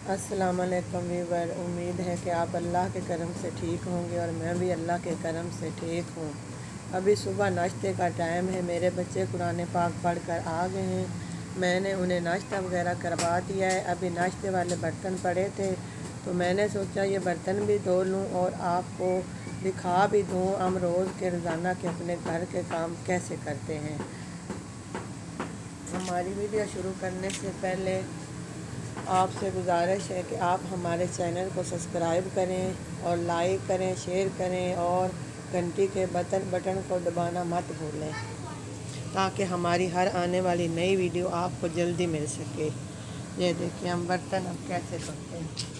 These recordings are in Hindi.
अस्सलाम वालेकुम वीवर। उम्मीद है कि आप अल्लाह के करम से ठीक होंगे और मैं भी अल्लाह के करम से ठीक हूँ। अभी सुबह नाश्ते का टाइम है। मेरे बच्चे कुरान पाक पढ़ कर आ गए हैं। मैंने उन्हें नाश्ता वगैरह करवा दिया है। अभी नाश्ते वाले बर्तन पड़े थे तो मैंने सोचा ये बर्तन भी धो लूँ और आपको दिखा भी दूँ हम रोज़ के रोज़ाना के अपने घर के काम कैसे करते हैं। हमारी वीडियो शुरू करने से पहले आपसे गुजारिश है कि आप हमारे चैनल को सब्सक्राइब करें और लाइक करें, शेयर करें और घंटी के बटन को दबाना मत भूलें ताकि हमारी हर आने वाली नई वीडियो आपको जल्दी मिल सके। ये देखिए हम बर्तन अब कैसे धोते हैं।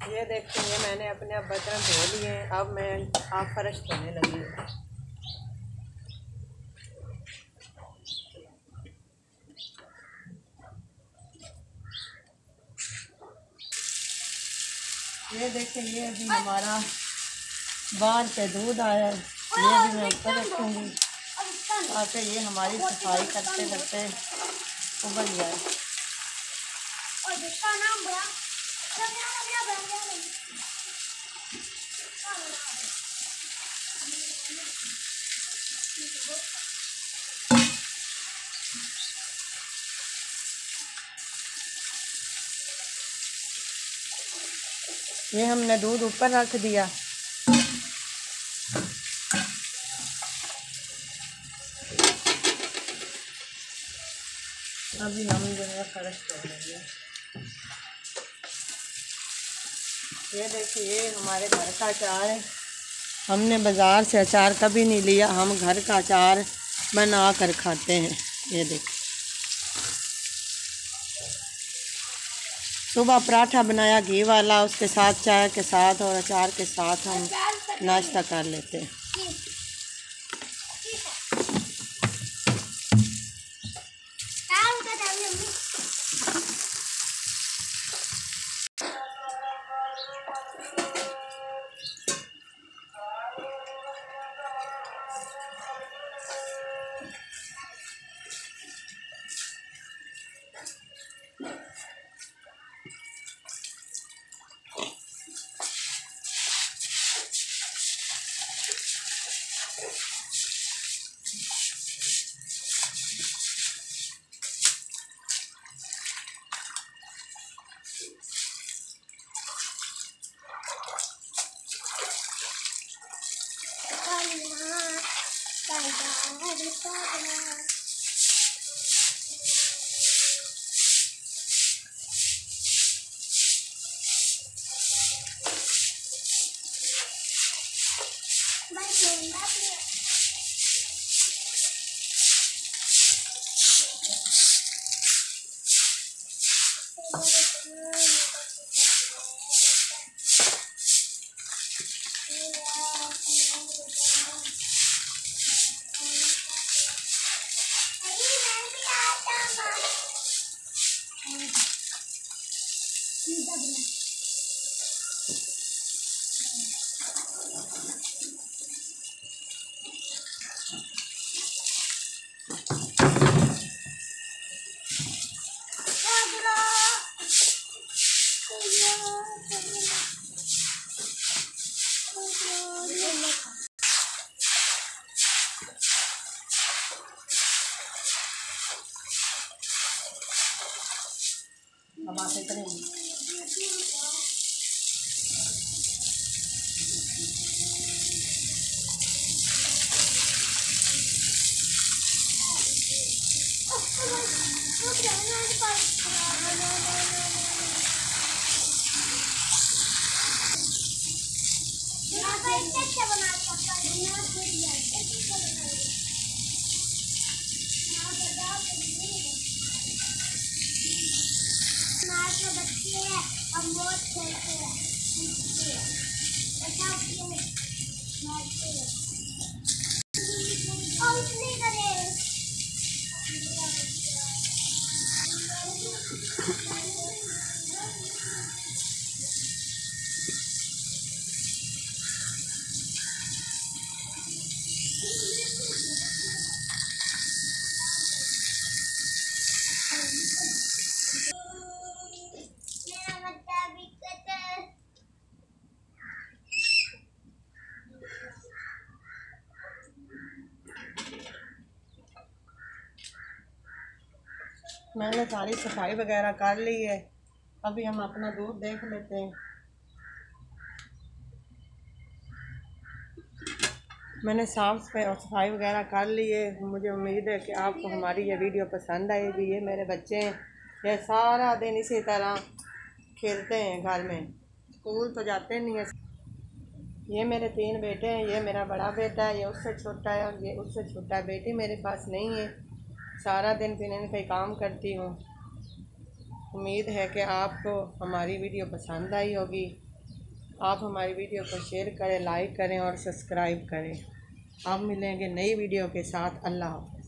ये देखिए मैंने अपने अब बर्तन धो लिए हैं। अब मैं आप फर्श धोने लगी हूँ। ये देखिए ये अभी हमारा बाहर से दूध आया है। ये भी मैं ऊपर रखूँगी ताकि ये हमारी सफाई करते करते उबल जाए। ये हमने दूध ऊपर रख दिया। अभी हम जो है फर्श तोड़ेंगे। ये देखिए ये हमारे घर का अचार है। हमने बाज़ार से अचार कभी नहीं लिया, हम घर का अचार बना कर खाते हैं। ये देखिए सुबह पराठा बनाया घी वाला, उसके साथ चाय के साथ और अचार के साथ हम नाश्ता कर लेते हैं। अब आते करेंगे। बच्चे हम बहुत खेलते हैं, मैंने सारी सफाई वगैरह कर ली है। अभी हम अपना दूध देख लेते हैं। मैंने साफ सफाई वगैरह कर ली है। मुझे उम्मीद है कि आपको हमारी ये वीडियो पसंद आएगी। ये मेरे बच्चे हैं, ये सारा दिन इसी तरह खेलते हैं घर में, स्कूल तो जाते नहीं है। ये मेरे 3 बेटे हैं, ये मेरा बड़ा बेटा है, ये उससे छोटा है और ये उससे छोटा है। बेटी मेरे पास नहीं है, सारा दिन फिर इनका ही काम करती हूँ। उम्मीद है कि आपको हमारी वीडियो पसंद आई होगी। आप हमारी वीडियो को शेयर करें, लाइक करें और सब्सक्राइब करें। आप मिलेंगे नई वीडियो के साथ। अल्लाह हाफ़िज़।